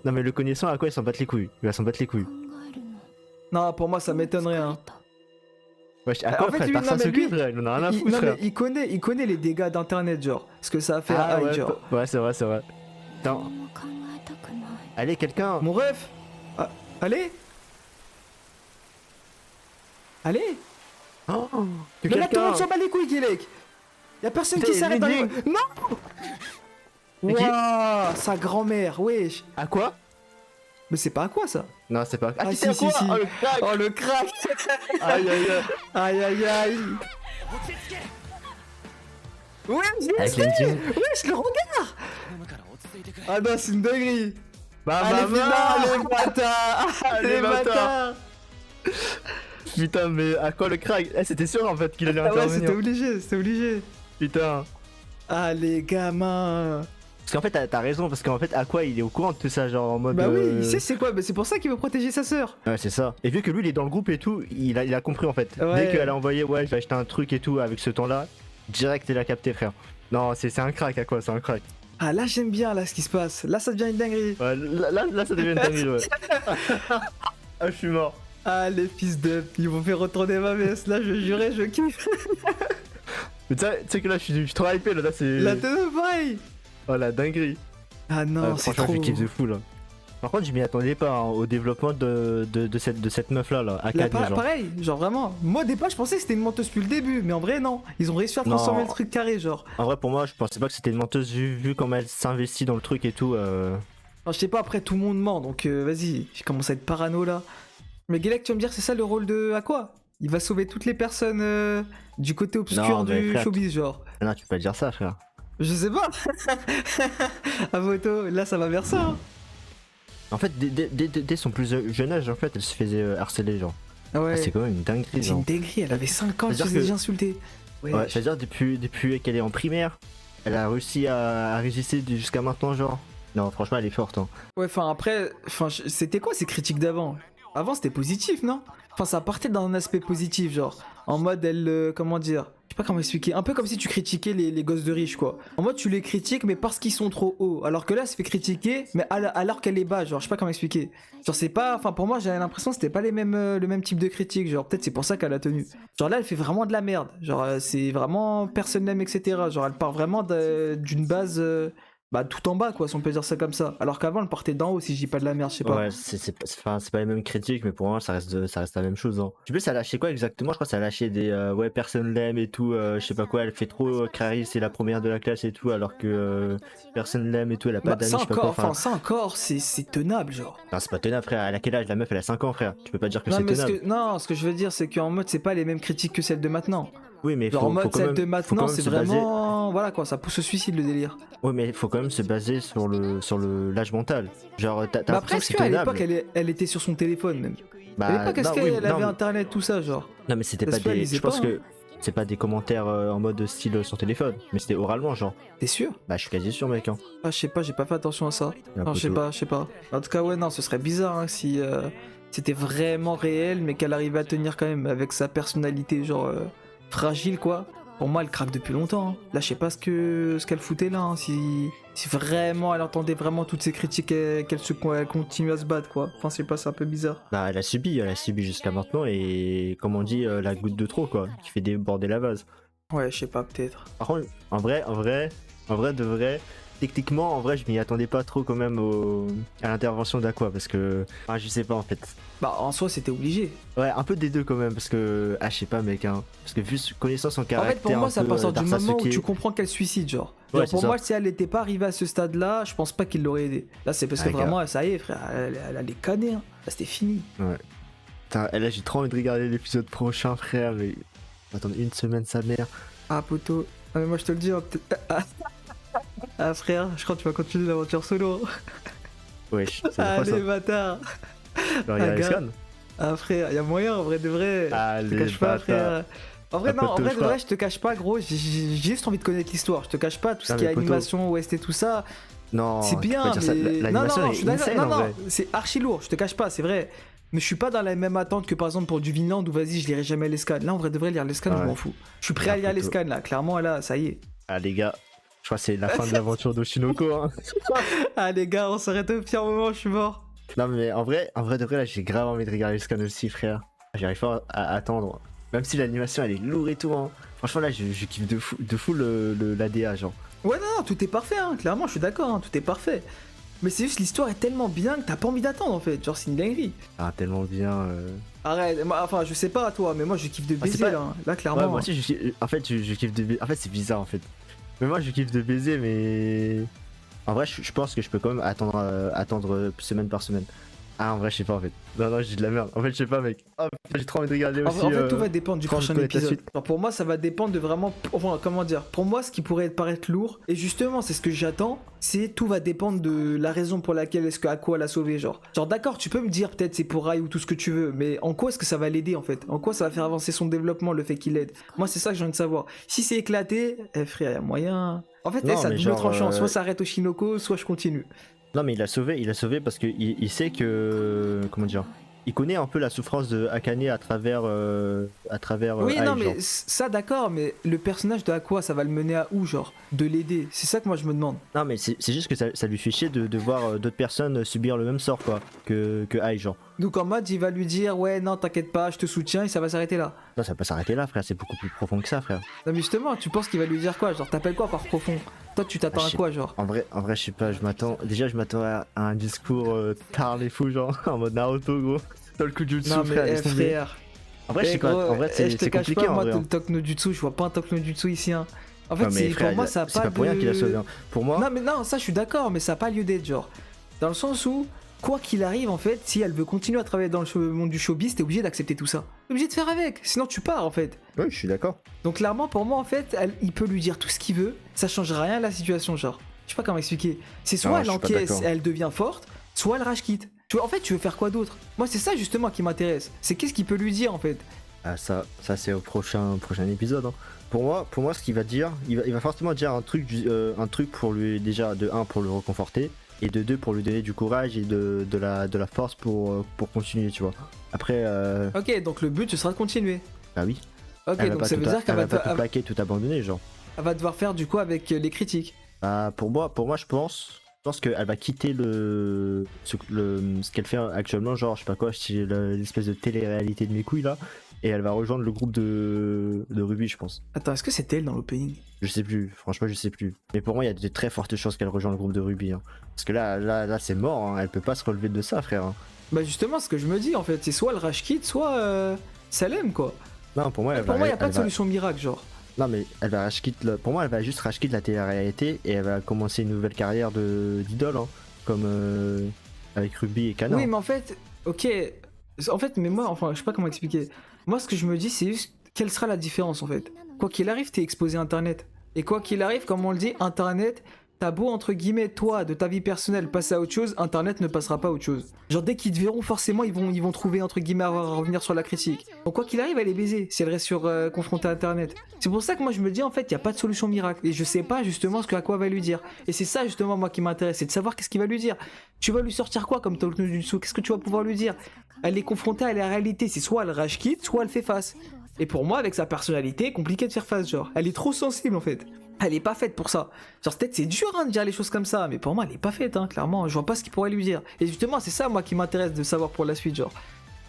Speaker 1: Non, mais le connaissant, Aqua, il s'en bat les couilles. Il va s'en battre les couilles.
Speaker 3: 考えるの
Speaker 2: Non, pour moi, ça m'étonnerait. Hein.
Speaker 3: 疲れた
Speaker 1: Wesh,
Speaker 2: En
Speaker 1: Aqua,
Speaker 2: fait,
Speaker 1: frère,
Speaker 2: lui,
Speaker 1: t'as
Speaker 2: non,
Speaker 1: ça
Speaker 2: mais
Speaker 1: ce
Speaker 2: lui-
Speaker 1: cul, frère. Il en a rien à foutre,
Speaker 2: Non, mais
Speaker 1: frère.
Speaker 2: il connaît les dégâts d'internet, genre. Ce que ça a fait à
Speaker 1: Ah,
Speaker 2: Hyde,
Speaker 1: ouais,
Speaker 2: genre.
Speaker 1: ouais, c'est vrai, c'est vrai.
Speaker 3: 何
Speaker 1: Attends,
Speaker 3: も考えたくない
Speaker 1: allez, quelqu'un.
Speaker 2: Mon ref. Ah, allez. Allez.
Speaker 1: Oh, que
Speaker 2: Mais là, tout le
Speaker 1: quelqu'un.
Speaker 2: monde s'en bat les couilles, Guélec. Y'a personne qui
Speaker 1: T'es
Speaker 2: s'arrête dans les...
Speaker 1: ridicule.
Speaker 2: Non.
Speaker 1: Mais qui-
Speaker 2: Wouah, sa grand-mère, wesh.
Speaker 1: À quoi?
Speaker 2: Mais c'est pas à quoi, ça?
Speaker 1: Non, c'est pas.
Speaker 2: Ah,
Speaker 1: si,
Speaker 2: si,
Speaker 1: c'est à
Speaker 2: si,
Speaker 1: quoi?
Speaker 2: si.
Speaker 1: Oh, le crack.
Speaker 2: Oh, le crack.
Speaker 1: Aïe, aïe, aïe.
Speaker 2: Aïe, aïe, aïe. Ouais,
Speaker 1: Avec les jeans.
Speaker 2: wesh, le regard.
Speaker 5: 頼むから落ち着いてくれ
Speaker 2: Ah non, c'est une dinguerie.
Speaker 1: Bah,
Speaker 2: Allez,
Speaker 1: maman.
Speaker 2: les bâtards.
Speaker 1: Ah, les
Speaker 2: Les
Speaker 1: bâtards.
Speaker 2: bâtards.
Speaker 1: Putain, mais à quoi le crack? Eh, c'était sûr en fait qu'il allait
Speaker 2: Ah ouais,
Speaker 1: intervenir.
Speaker 2: c'était obligé, c'était obligé.
Speaker 1: Putain.
Speaker 2: Ah, les gamins.
Speaker 1: Parce qu'en fait, t'as raison, parce qu'en fait, Aqua il est au courant de tout ça, genre en mode.
Speaker 2: Bah oui, il sait c'est quoi, bah c'est pour ça qu'il veut protéger sa sœur.
Speaker 1: Ouais, c'est ça. Et vu que lui il est dans le groupe et tout, il a compris en fait.
Speaker 2: Ouais.
Speaker 1: Dès qu'elle a envoyé, ouais, je vais acheter un truc et tout avec ce temps-là, direct il a capté, frère. Non, c'est un crack, Aqua, c'est un crack.
Speaker 2: Ah là j'aime bien là ce qui se passe, là ça devient une dinguerie.
Speaker 1: Ouais, là ça devient une dinguerie, ouais. Ah, je suis mort.
Speaker 2: Ah les fils de... Ils vont faire retourner ma veste, là je jurais, je kiffe.
Speaker 1: Mais tu sais que là, je suis trop hypé, là c'est.
Speaker 2: La tête de pareil.
Speaker 1: Oh la dinguerie.
Speaker 2: Ah non, c'est
Speaker 1: franchement,
Speaker 2: trop...
Speaker 1: je kiffe de fou là. Par contre, je m'y attendais pas hein, au développement de cette meuf là,
Speaker 2: Là,
Speaker 1: Acadie, genre.
Speaker 2: pareil, genre vraiment. Moi au départ je pensais que c'était une menteuse depuis le début, mais en vrai non. Ils ont réussi à
Speaker 1: Non.
Speaker 2: transformer le truc carré, genre.
Speaker 1: En vrai, pour moi, je pensais pas que c'était une menteuse vu comment elle s'investit dans le truc et tout.
Speaker 2: Enfin, je sais pas, après tout le monde ment, donc vas-y, j'ai commencé à être parano là. Mais Guélec, tu vas me dire, c'est ça le rôle de Aqua? Il va sauver toutes les personnes du côté obscur
Speaker 1: Non, mais
Speaker 2: du
Speaker 1: frère,
Speaker 2: showbiz, genre.
Speaker 1: Ah non, tu peux pas dire ça, frère.
Speaker 2: Je sais pas. À photo, là ça va vers ça. Hein.
Speaker 1: En fait, dès son plus jeune âge, en fait, elle se faisait harceler, genre.
Speaker 2: Ah ouais.
Speaker 1: Ah, c'est quand même une dinguerie,
Speaker 2: C'est
Speaker 1: genre.
Speaker 2: une dinguerie, elle avait 5 ans, elle se
Speaker 1: C'est-à-dire
Speaker 2: faisait
Speaker 1: que-
Speaker 2: déjà insulter. Ouais.
Speaker 1: Ouais, c'est-à-dire depuis qu'elle est en primaire, elle a réussi à résister jusqu'à maintenant, genre. Non, franchement, elle est forte, hein.
Speaker 2: Ouais, enfin après, c'était quoi ces critiques d'avant? Avant c'était positif, non? Enfin ça partait d'un aspect positif, genre. En mode elle, comment dire? Je sais pas comment expliquer. Un peu comme si tu critiquais les gosses de riches, quoi. En mode tu les critiques mais parce qu'ils sont trop hauts. Alors que là elle se fait critiquer mais alors qu'elle est bas, genre je sais pas comment expliquer. Genre c'est pas... Enfin pour moi j'avais l'impression que c'était pas le même type de critique. Genre peut-être c'est pour ça qu'elle a tenu. Genre là elle fait vraiment de la merde. Genre c'est vraiment personne n'aime, etc. Genre elle part vraiment d'une base bah, tout en bas, quoi, si on peut dire ça comme ça. Alors qu'avant, elle partait d'en haut, si je dis pas de la merde, je sais pas.
Speaker 1: Ouais, enfin, c'est pas les mêmes critiques, mais pour moi, ça reste la même chose. Hein. Tu sais, ça a lâché quoi exactement? Je crois que ça a lâché des ouais, personne l'aime et tout, je sais pas quoi, elle fait trop Clary, c'est la première de la classe et tout, alors que personne l'aime et tout, elle a pas
Speaker 2: Bah,
Speaker 1: d'amis,
Speaker 2: ça
Speaker 1: je sais pas quoi.
Speaker 2: encore, enfin, ça encore, c'est tenable, genre.
Speaker 1: Non, c'est pas tenable, frère. Elle a quel âge? La meuf, elle a 5 ans, frère. Tu peux pas dire que c'est tenable.
Speaker 2: Non, ce que je veux dire, c'est qu'en mode, c'est pas les mêmes critiques que celles de maintenant.
Speaker 1: Oui, mais
Speaker 2: Genre en mode,
Speaker 1: faut quand
Speaker 2: celle
Speaker 1: même,
Speaker 2: de
Speaker 1: faut quand
Speaker 2: maintenant,
Speaker 1: même
Speaker 2: c'est
Speaker 1: se baser.
Speaker 2: vraiment. Voilà quoi, ça pousse au suicide le délire.
Speaker 1: Oui, mais faut quand même se baser sur l'âge mental. Genre, t'as
Speaker 2: Bah,
Speaker 1: l'impression que c'est
Speaker 2: presque, à
Speaker 1: tenable.
Speaker 2: l'époque, elle était sur son téléphone même. À l'époque, est-ce
Speaker 1: non, oui,
Speaker 2: qu'elle
Speaker 1: non,
Speaker 2: avait internet, tout ça, genre?
Speaker 1: non, mais c'était
Speaker 2: Ça
Speaker 1: pas
Speaker 2: se peut, elle
Speaker 1: des.
Speaker 2: lisait
Speaker 1: Je pense
Speaker 2: pas, hein.
Speaker 1: que c'est pas des commentaires en mode style sur téléphone, mais c'était oralement, genre.
Speaker 2: T'es sûr?
Speaker 1: Bah, je suis quasi sûr, mec. Hein.
Speaker 2: Ah, je sais pas, j'ai pas fait attention à ça.
Speaker 1: Un
Speaker 2: Non, je sais
Speaker 1: poteau.
Speaker 2: pas, je sais pas. En tout cas, ouais, non, ce serait bizarre hein, si c'était vraiment réel, mais qu'elle arrivait à tenir quand même avec sa personnalité, genre fragile, quoi. Pour moi, elle craque depuis longtemps. Hein. Là, je sais pas ce qu'elle foutait là. Hein, si vraiment elle entendait vraiment toutes ces critiques, et qu'elle continue à se battre, quoi. Enfin, c'est pas, c'est un peu bizarre.
Speaker 1: Bah, elle a subi jusqu'à maintenant, et comme on dit, la goutte de trop, quoi, qui fait déborder la vase.
Speaker 2: Ouais, je sais pas, peut-être.
Speaker 1: Par contre, en vrai, de vrai, techniquement, en vrai, je m'y attendais pas trop quand même à l'intervention d'Aqua, parce que, ah, je sais pas en fait.
Speaker 2: Bah, en soi, c'était obligé.
Speaker 1: Ouais, un peu des deux quand même, parce que, ah, je sais pas, mec, hein, parce que vu connaissant son
Speaker 2: En
Speaker 1: caractère,
Speaker 2: fait, pour moi,
Speaker 1: un
Speaker 2: c'est à
Speaker 1: peu,
Speaker 2: partir du moment où
Speaker 1: d'Arsasuke-
Speaker 2: tu comprends qu'elle suicide, genre.
Speaker 1: Ouais,
Speaker 2: Genre,
Speaker 1: c'est
Speaker 2: pour
Speaker 1: ça.
Speaker 2: moi, si elle n'était pas arrivée à ce stade-là, je pense pas qu'il l'aurait aidé. Là, c'est parce que
Speaker 1: Ah,
Speaker 2: vraiment, ça y est, frère, elle allait canner. Hein. Là, c'était fini.
Speaker 1: Putain, là, j'ai trop envie de regarder l'épisode prochain, frère, mais attendre une semaine, sa mère.
Speaker 2: Ah, poteau. Ah, mais moi, je te le dis, hein, peut-être. Ah, frère, je crois que tu vas continuer l'aventure solo. Hein.
Speaker 1: Wesh, c'est quoi ça?
Speaker 2: Allez, bâtard.
Speaker 1: Je regarde les
Speaker 2: gars.
Speaker 1: scans.
Speaker 2: Ah, frère, y'a moyen, en vrai de vrai. Je te
Speaker 1: Allez,
Speaker 2: cache pas,
Speaker 1: bâtard.
Speaker 2: frère. En vrai,
Speaker 1: Un
Speaker 2: non, en
Speaker 1: poteau,
Speaker 2: vrai,
Speaker 1: je
Speaker 2: de
Speaker 1: crois.
Speaker 2: vrai, je te cache pas, gros. J'ai juste envie de connaître l'histoire. Je te cache pas tout ce
Speaker 1: Ah,
Speaker 2: qui est
Speaker 1: mais poteau.
Speaker 2: animation, OST, tout ça.
Speaker 1: Non,
Speaker 2: C'est
Speaker 1: tu peux
Speaker 2: bien,
Speaker 1: pas dire ça.
Speaker 2: mais. Non,
Speaker 1: L'animation,
Speaker 2: non,
Speaker 1: elle
Speaker 2: je suis
Speaker 1: est
Speaker 2: d'accord.
Speaker 1: insane,
Speaker 2: Non,
Speaker 1: en
Speaker 2: non,
Speaker 1: vrai.
Speaker 2: c'est archi lourd, je te cache pas, c'est vrai. Mais je suis pas dans la même attente que par exemple pour du Vinland où vas-y, je lirai jamais les scans. Là, en vrai, de vrai, lire les scans, je
Speaker 1: Ouais.
Speaker 2: m'en fous. Je suis prêt à
Speaker 1: Ah,
Speaker 2: lire les
Speaker 1: poteau.
Speaker 2: scans là. Clairement, là, ça y est.
Speaker 1: Ah, les gars, je crois que c'est la fin de l'aventure d'Oshinoko, hein.
Speaker 2: Ah, les gars, on s'arrête au pire moment, je suis mort.
Speaker 1: Non, mais en vrai, de vrai, là, j'ai grave envie de regarder les scans aussi, frère. J'arrive pas à attendre. Même si l'animation, elle est lourde et tout, hein. Franchement, là, je kiffe de fou l'ADA, genre.
Speaker 2: Ouais, non, tout est parfait, hein. Clairement, je suis d'accord, hein, tout est parfait. Mais c'est juste l'histoire est tellement bien que t'as pas envie d'attendre en fait. Genre, c'est une dinguerie.
Speaker 1: Ah, tellement bien.
Speaker 2: Arrête, enfin, je sais pas toi, mais moi je kiffe de
Speaker 1: Ah, c'est
Speaker 2: baiser
Speaker 1: pas-
Speaker 2: là. Hein. Là, clairement.
Speaker 1: Ouais, moi aussi, en fait, je kiffe de baiser. En fait, c'est bizarre, en fait. Mais moi, je kiffe de baiser, mais. En vrai, je pense que je peux quand même attendre semaine par semaine. Ah, en vrai, je sais pas, en fait. Non, j'ai de la merde. En fait, je sais pas, mec. Oh, putain, j'ai trop envie de regarder aussi.
Speaker 2: En fait, tout va dépendre du
Speaker 1: quand je
Speaker 2: prochain
Speaker 1: connais la
Speaker 2: épisode.
Speaker 1: suite.
Speaker 2: Alors, pour moi, ça va dépendre de vraiment. Enfin, comment dire. Pour moi, ce qui pourrait paraître lourd, et justement, c'est ce que j'attends, c'est tout va dépendre de la raison pour laquelle est-ce que Aqua l'a sauvé. Genre, d'accord, tu peux me dire peut-être c'est pour Rai ou tout ce que tu veux, mais en quoi est-ce que ça va l'aider en fait? En quoi ça va faire avancer son développement, le fait qu'il l'aide? Moi, c'est ça que j'ai envie de savoir. Si c'est éclaté, frère, y a moyen. En fait,
Speaker 1: Non,
Speaker 2: ça
Speaker 1: mais
Speaker 2: double
Speaker 1: genre,
Speaker 2: tranchant. Soit ça arrête au Shinoko, soit je continue.
Speaker 1: Non, mais il a sauvé parce qu'il sait que. Comment dire? Il connaît un peu la souffrance de Akane à travers.
Speaker 2: Oui,
Speaker 1: Ai,
Speaker 2: non, mais
Speaker 1: genre.
Speaker 2: ça d'accord, mais le personnage de Aqua, ça va le mener à où, genre? De l'aider. C'est ça que moi je me demande.
Speaker 1: Non, mais c'est juste que ça lui fait chier de voir d'autres personnes subir le même sort, quoi. Que Ai, genre.
Speaker 2: Donc en mode, il va lui dire, ouais, non, t'inquiète pas, je te soutiens, et ça va s'arrêter là.
Speaker 1: Non, ça peut s'arrêter là, frère. C'est beaucoup plus profond que ça, frère.
Speaker 2: Non, mais justement, tu penses qu'il va lui dire quoi? Genre, t'appelles quoi par profond? Toi, tu t'attends
Speaker 1: Ah,
Speaker 2: à
Speaker 1: je sais
Speaker 2: quoi, genre?
Speaker 1: En vrai, je sais pas. Je m'attends à un discours tard les fous, genre. En mode Naruto, gros. Dans le coup de jutsu,
Speaker 2: Non, mais
Speaker 1: frère. laisse tomber.
Speaker 2: frère.
Speaker 1: En vrai, je sais pas. En vrai,
Speaker 2: je te
Speaker 1: c'est
Speaker 2: cache
Speaker 1: compliqué,
Speaker 2: pas,
Speaker 1: en
Speaker 2: moi,
Speaker 1: vrai.
Speaker 2: tout
Speaker 1: Hein.
Speaker 2: le Toku no Jutsu, je vois pas un Toku no Jutsu ici, hein. En fait,
Speaker 1: Non, mais frère,
Speaker 2: pour moi, ça a
Speaker 1: c'est
Speaker 2: pas
Speaker 1: pas pour rien qu'il a sauvé. Hein. Pour moi.
Speaker 2: Non, mais non, ça, je suis d'accord, mais ça a pas lieu d'être, genre. Dans le sens où, quoi qu'il arrive, en fait, si elle veut continuer à travailler dans le monde du showbiz, t'es obligé d'accepter tout ça. T'es obligé de faire avec, sinon tu pars, en fait.
Speaker 1: Oui, je suis d'accord.
Speaker 2: Donc clairement, pour moi, en fait, il peut lui dire tout ce qu'il veut, ça change rien à la situation, genre. Je sais pas comment expliquer. C'est soit
Speaker 1: Non,
Speaker 2: elle
Speaker 1: je suis pas
Speaker 2: encaisse,
Speaker 1: d'accord.
Speaker 2: elle devient forte, soit elle rage quitte. En fait, tu veux faire quoi d'autre? Moi, c'est ça justement qui m'intéresse. C'est qu'est-ce qu'il peut lui dire, en fait.
Speaker 1: Ah, ça c'est au prochain épisode. Hein. Pour moi, ce qu'il va dire, il va forcément dire un truc pour lui, déjà, de 1, pour le réconforter, et de 2, pour lui donner du courage et de la force pour continuer, tu vois. Après,
Speaker 2: Ok, donc le but, ce sera de continuer.
Speaker 1: bah oui.
Speaker 2: Ok,
Speaker 1: Elle va
Speaker 2: donc
Speaker 1: pas
Speaker 2: ça veut
Speaker 1: tout
Speaker 2: dire qu'elle va,
Speaker 1: pas tout plaquer, tout abandonner, genre.
Speaker 2: elle va devoir faire du coup avec les critiques.
Speaker 1: Bah, pour moi, je pense qu'elle va quitter ce qu'elle fait actuellement, genre, je sais pas quoi, l'espèce de télé-réalité de mes couilles là, et elle va rejoindre le groupe de Ruby, je pense.
Speaker 2: Attends, est-ce que c'était elle dans l'opening?
Speaker 1: Je sais plus, franchement, je sais plus. Mais pour moi, il y a de très fortes chances qu'elle rejoigne le groupe de Ruby. Hein. Parce que là, c'est mort, hein. Elle peut pas se relever de ça, frère. Hein.
Speaker 2: Bah justement, ce que je me dis en fait, c'est soit le rage quit, soit Salem quoi.
Speaker 1: Non, pour moi,
Speaker 2: Pour moi, y a pas de solution miracle, genre.
Speaker 1: Non, mais elle va rage quit. Pour moi, elle va juste rage quit la télé-réalité et elle va commencer une nouvelle carrière d'idole, hein. Comme avec Ruby et Kana.
Speaker 2: Oui, mais en fait, ok. En fait, mais moi, enfin, je sais pas comment expliquer. Moi, ce que je me dis, c'est juste quelle sera la différence en fait. Quoi qu'il arrive, t'es exposé à Internet. Et quoi qu'il arrive, comme on le dit, Internet, t'as beau entre guillemets, toi, de ta vie personnelle, passer à autre chose, Internet ne passera pas à autre chose. Genre, dès qu'ils te verront, forcément, ils vont trouver entre guillemets à revenir sur la critique. Donc, quoi qu'il arrive, elle est baisée si elle reste confrontée à Internet. C'est pour ça que moi, je me dis, en fait, il y a pas de solution miracle. Et je sais pas justement ce que Aqua va lui dire. Et c'est ça, justement, moi, qui m'intéresse, c'est de savoir qu'est-ce qu'il va lui dire. Tu vas lui sortir quoi comme talk du dessous? Qu'est-ce que tu vas pouvoir lui dire? Elle est confrontée à la réalité, c'est soit elle rage quitte, soit elle fait face. Et pour moi, avec sa personnalité, compliqué de faire face, genre. Elle est trop sensible, en fait. Elle est pas faite pour ça. Genre, peut-être c'est dur hein, de dire les choses comme ça, mais pour moi, elle est pas faite, hein, clairement. Je vois pas ce qu'il pourrait lui dire. Et justement, c'est ça, moi, qui m'intéresse de savoir pour la suite, genre.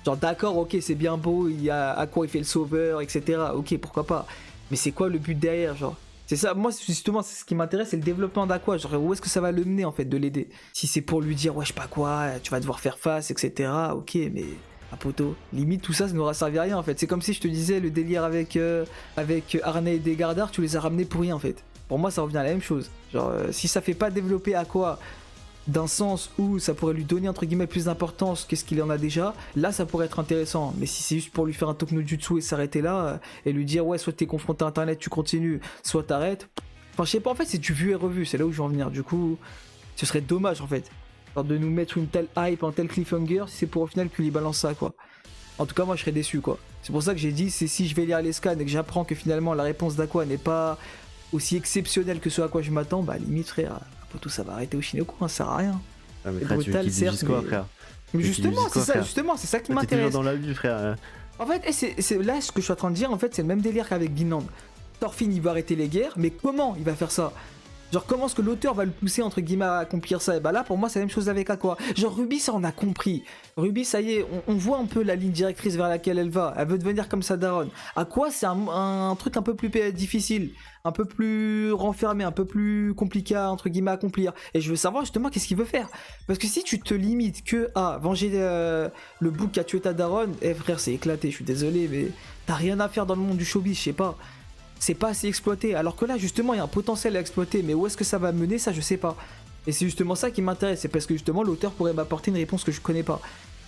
Speaker 2: Genre, d'accord, ok, c'est bien beau, il y a à quoi il fait le sauveur, etc. Ok, pourquoi pas. Mais c'est quoi le but derrière, genre? C'est ça, moi, justement, c'est ce qui m'intéresse, c'est le développement d'Aqua. Genre, où est-ce que ça va le mener, en fait, de l'aider? Si c'est pour lui dire, ouais, je sais pas quoi, tu vas devoir faire face, etc. Ok, mais. À poteau. Limite, tout ça, ça n'aura servi à rien en fait. C'est comme si je te disais le délire avec Arnay et Degardar, tu les as ramenés pour rien en fait. Pour moi, ça revient à la même chose. Genre, si ça fait pas développer Aqua d'un sens où ça pourrait lui donner entre guillemets plus d'importance qu'est-ce qu'il en a déjà, là ça pourrait être intéressant. Mais si c'est juste pour lui faire un Toku Jutsu et s'arrêter là, et lui dire ouais, soit t'es confronté à internet, tu continues, soit t'arrêtes. Enfin, je sais pas, en fait, c'est du vu et revu, c'est là où je veux en venir. Du coup, ce serait dommage en fait. Genre de nous mettre une telle hype, un tel cliffhanger, si c'est pour au final qu'il y balance ça quoi. En tout cas moi je serais déçu quoi. C'est pour ça que j'ai dit, c'est si je vais lire les scans et que j'apprends que finalement la réponse d'Aqua n'est pas aussi exceptionnelle que ce à quoi je m'attends, bah limite frère, tout ça va arrêter au Shinoko, hein, ça sert à rien.
Speaker 1: Ah, mais
Speaker 2: C'est
Speaker 1: frère,
Speaker 2: brutal,
Speaker 1: tu veux
Speaker 2: certes,
Speaker 1: quoi,
Speaker 2: mais-
Speaker 1: frère?
Speaker 2: Mais
Speaker 1: tu
Speaker 2: justement,
Speaker 1: dis
Speaker 2: c'est
Speaker 1: quoi,
Speaker 2: ça,
Speaker 1: frère
Speaker 2: justement, c'est ça qui
Speaker 1: T'es toujours
Speaker 2: m'intéresse.
Speaker 1: dans la vue, frère.
Speaker 2: En fait, et c'est là ce que je suis en train de dire, en fait, c'est le même délire qu'avec Vinland. Thorfinn, il va arrêter les guerres, mais comment il va faire ça? Genre, comment est-ce que l'auteur va le pousser, entre guillemets, à accomplir ça? Et bah là, pour moi, c'est la même chose avec Aqua. Genre, Ruby, ça, on a compris. Ruby, ça y est, on voit un peu la ligne directrice vers laquelle elle va. Elle veut devenir comme sa daronne. Aqua, c'est un truc un peu plus difficile, un peu plus renfermé, un peu plus compliqué, entre guillemets, à accomplir. Et je veux savoir, justement, qu'est-ce qu'il veut faire. Parce que si tu te limites que à venger le bouc qui a tué ta daronne, eh frère, c'est éclaté, je suis désolé, mais t'as rien à faire dans le monde du showbiz, je sais pas. C'est pas assez exploité. Alors que là, justement, il y a un potentiel à exploiter, mais où est-ce que ça va mener, ça, je sais pas. Et c'est justement ça qui m'intéresse, c'est parce que justement, l'auteur pourrait m'apporter une réponse que je connais pas.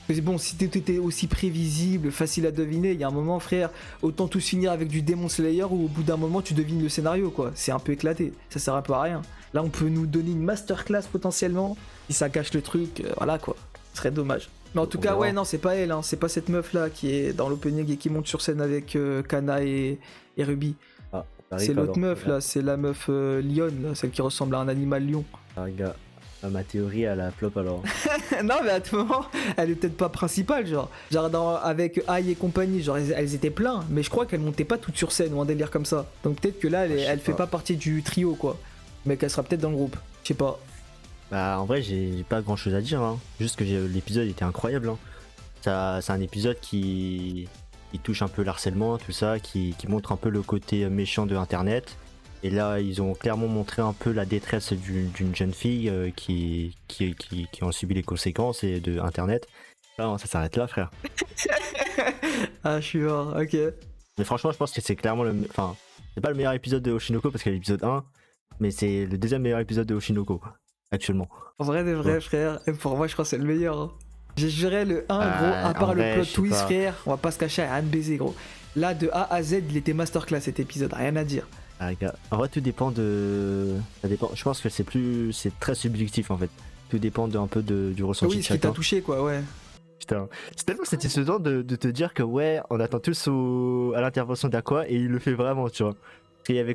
Speaker 2: Mais bon, si tout était aussi prévisible, facile à deviner, il y a un moment, frère, autant tous finir avec du Demon Slayer où au bout d'un moment, tu devines le scénario, quoi. C'est un peu éclaté, ça sert un peu à rien. Là, on peut nous donner une masterclass potentiellement, si ça cache le truc, voilà, quoi. Ce serait dommage. Mais en tout cas, ouais, non, c'est pas elle, hein. C'est pas cette meuf-là qui est dans l'opening et qui monte sur scène avec Kana et Ruby.
Speaker 1: Ah,
Speaker 2: C'est l'autre meuf là, c'est la meuf Lyon, là, celle qui ressemble à un animal lion.
Speaker 1: Ah, gars, ma théorie, elle a flop alors.
Speaker 2: Non mais à tout moment, elle est peut-être pas principale, genre avec Ai et compagnie, genre elles étaient pleins, mais je crois qu'elles montaient pas toutes sur scène ou un délire comme ça. Donc peut-être que là, elle fait pas partie du trio quoi, mais qu'elle sera peut-être dans le groupe, je sais pas.
Speaker 1: Bah, en vrai, j'ai pas grand chose à dire, hein. Juste que l'épisode était incroyable, hein. C'est un épisode qui touche un peu l'harcèlement, tout ça, qui montre un peu le côté méchant de Internet. Et là, ils ont clairement montré un peu la détresse d'une jeune fille qui en subit les conséquences de Internet. Là, ça s'arrête là, frère.
Speaker 2: Ah, je suis hors, ok.
Speaker 1: Mais franchement, je pense que c'est clairement Enfin, c'est pas le meilleur épisode de Oshinoko parce qu'il y a l'épisode 1, mais c'est le deuxième meilleur épisode de Oshinoko, actuellement.
Speaker 2: En vrai, des vrais,
Speaker 1: Ouais.
Speaker 2: frère, et pour moi, je crois que c'est le meilleur. Hein. J'ai juré le 1, gros, à part
Speaker 1: en
Speaker 2: le
Speaker 1: vrai,
Speaker 2: plot
Speaker 1: je sais
Speaker 2: twist,
Speaker 1: pas.
Speaker 2: frère, on va pas se cacher, rien de baiser, gros. Là, de A à Z, il était masterclass cet épisode, rien à dire.
Speaker 1: Ah, gars, en vrai, tout dépend de. Ça dépend. Je pense que c'est très subjectif en fait. Tout dépend un peu du ressenti
Speaker 2: Oui,
Speaker 1: de
Speaker 2: ce qui t'a
Speaker 1: chacun.
Speaker 2: touché, quoi, ouais.
Speaker 1: Putain, c'est tellement satisfaisant de te dire que ouais, on attend tous à l'intervention d'Aqua et il le fait vraiment, tu vois. Parce qu'il y avait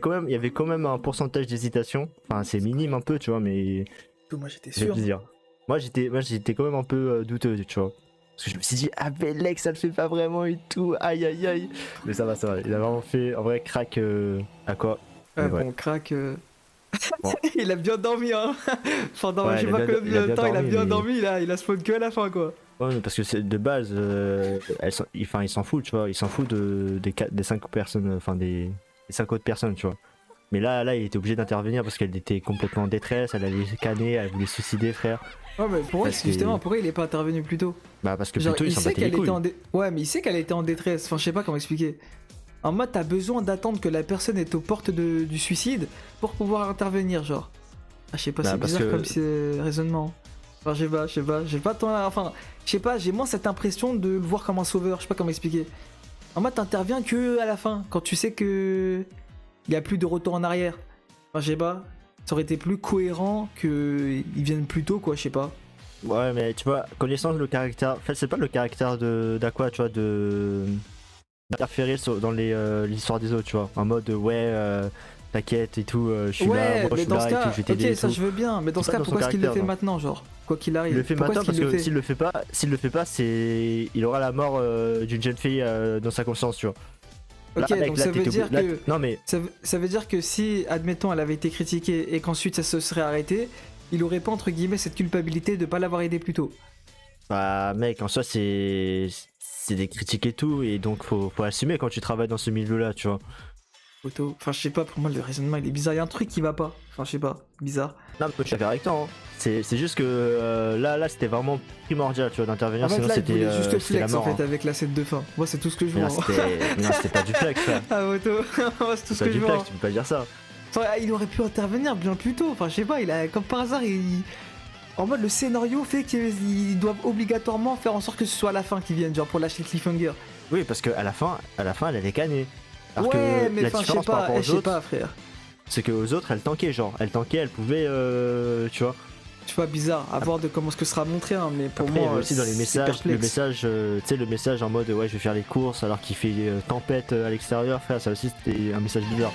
Speaker 1: quand même un pourcentage d'hésitation. Enfin, c'est minime un peu, tu vois, mais
Speaker 2: Moi, j'étais
Speaker 1: ça fait
Speaker 2: sûr.
Speaker 1: plaisir. Moi, j'étais quand même un peu douteux, tu vois. Parce que je me suis dit, ah, Belek, ça le fait pas vraiment et tout. Aïe, aïe, aïe. Mais ça va. Il a vraiment fait, en vrai, crack Aqua.
Speaker 2: Ouais,
Speaker 1: Mais ouais.
Speaker 2: bon, crack.
Speaker 1: Bon.
Speaker 2: il a bien dormi, hein. Pendant
Speaker 1: Ouais,
Speaker 2: je sais
Speaker 1: il a
Speaker 2: pas
Speaker 1: bien-
Speaker 2: combien de temps, il a bien
Speaker 1: mais-
Speaker 2: dormi, il a spawn que à la fin, quoi.
Speaker 1: Ouais, mais parce que c'est de base, il s'en fout, tu vois, il s'en fout des 5 personnes, enfin des 5 autres personnes, tu vois. Mais là, il était obligé d'intervenir parce qu'elle était complètement en détresse, elle allait canner, elle voulait se suicider, frère.
Speaker 2: Ouais, mais pourquoi,
Speaker 1: Parce que-
Speaker 2: justement, pourquoi il est pas intervenu plus tôt?
Speaker 1: Bah parce que
Speaker 2: Genre,
Speaker 1: plutôt il
Speaker 2: il
Speaker 1: s'en
Speaker 2: sait
Speaker 1: battait les
Speaker 2: qu'elle était
Speaker 1: couilles.
Speaker 2: Ouais, mais il sait qu'elle était en détresse. Enfin, je sais pas comment expliquer. En mode, t'as besoin d'attendre que la personne est aux portes du suicide pour pouvoir intervenir, genre. Ah, je sais pas,
Speaker 1: Bah,
Speaker 2: c'est
Speaker 1: parce
Speaker 2: bizarre
Speaker 1: que-
Speaker 2: comme raisonnement. Enfin, j'ai pas tant. Enfin, je sais pas, j'ai moins cette impression de le voir comme un sauveur, je sais pas comment expliquer. En mode, t'interviens que à la fin, quand tu sais que. Il y a plus de retour en arrière. Enfin, je sais pas. Ça aurait été plus cohérent qu'ils viennent plus tôt, quoi, je sais pas.
Speaker 1: Ouais, mais tu vois, connaissant le caractère. En fait, c'est pas le caractère d'Aqua, tu vois, d'interférer dans l'histoire des autres, tu vois. En mode, ouais, t'inquiète et tout, je suis là,
Speaker 2: Ouais,
Speaker 1: moi je
Speaker 2: mais
Speaker 1: suis
Speaker 2: dans
Speaker 1: là
Speaker 2: ce
Speaker 1: et tout,
Speaker 2: cas,
Speaker 1: je vais t'aider et
Speaker 2: ok, ça
Speaker 1: tout.
Speaker 2: je veux bien, mais dans
Speaker 1: C'est
Speaker 2: ce
Speaker 1: pas
Speaker 2: cas,
Speaker 1: dans son
Speaker 2: pourquoi est-ce qu'il le
Speaker 1: caractère,
Speaker 2: fait
Speaker 1: non.
Speaker 2: maintenant, genre? Quoi qu'il arrive.
Speaker 1: Il le fait
Speaker 2: Pourquoi
Speaker 1: maintenant
Speaker 2: est-ce
Speaker 1: parce
Speaker 2: qu'il le
Speaker 1: que
Speaker 2: fait
Speaker 1: s'il le fait pas, c'est il aura la mort d'une jeune fille dans sa conscience, tu vois.
Speaker 2: Ok,
Speaker 1: Là, mec,
Speaker 2: donc
Speaker 1: là,
Speaker 2: ça veut
Speaker 1: t'étais
Speaker 2: dire
Speaker 1: là,
Speaker 2: que.
Speaker 1: non mais
Speaker 2: Ça veut dire que si, admettons, elle avait été critiquée et qu'ensuite ça se serait arrêté, il aurait pas, entre guillemets, cette culpabilité de pas l'avoir aidé plus tôt.
Speaker 1: bah mec, en soi c'est des critiques et tout, et donc faut assumer quand tu travailles dans ce milieu-là, tu vois.
Speaker 2: Photo. Enfin, je sais pas, pour moi, le raisonnement il est bizarre. Il y a un truc qui va pas. Enfin, je sais pas, bizarre.
Speaker 1: Non, mais je suis d'accord avec toi, hein. C'est juste que là c'était vraiment primordial, tu vois, d'intervenir,
Speaker 2: En fait,
Speaker 1: sinon
Speaker 2: là, il
Speaker 1: c'était
Speaker 2: voulait juste
Speaker 1: c'était la
Speaker 2: flex en
Speaker 1: mort.
Speaker 2: fait
Speaker 1: Hein.
Speaker 2: avec la scène de fin. Moi, c'est tout ce que je
Speaker 1: Mais
Speaker 2: vois.
Speaker 1: là,
Speaker 2: hein.
Speaker 1: c'était pas du flex, ça.
Speaker 2: Ah, photo. Moi, c'est tout ce
Speaker 1: C'est pas
Speaker 2: que je
Speaker 1: du
Speaker 2: vois.
Speaker 1: flex, tu peux pas dire ça.
Speaker 2: Enfin, il aurait pu intervenir bien plus tôt. Enfin, je sais pas, il a, comme par hasard, en mode le scénario fait qu'ils doivent obligatoirement faire en sorte que ce soit à la fin qu'ils viennent, genre pour lâcher le cliffhanger.
Speaker 1: Oui, parce qu'à la fin, elle allait canner. Alors
Speaker 2: ouais,
Speaker 1: que
Speaker 2: mais
Speaker 1: la
Speaker 2: enfin, je sais
Speaker 1: différence par
Speaker 2: pas,
Speaker 1: rapport aux
Speaker 2: je sais
Speaker 1: autres,
Speaker 2: pas, frère.
Speaker 1: c'est qu'aux autres, elle tankait, genre. Elle tankait, elle pouvait, tu vois.
Speaker 2: Je sais pas, bizarre, à voir de comment ce que sera montré, hein, mais pour
Speaker 1: Après, il y
Speaker 2: moi,
Speaker 1: avait aussi dans les
Speaker 2: c'est
Speaker 1: messages, le
Speaker 2: perplexe.
Speaker 1: message, tu sais, le message en mode ouais, je vais faire les courses alors qu'il fait tempête à l'extérieur, frère, ça aussi c'était un message bizarre.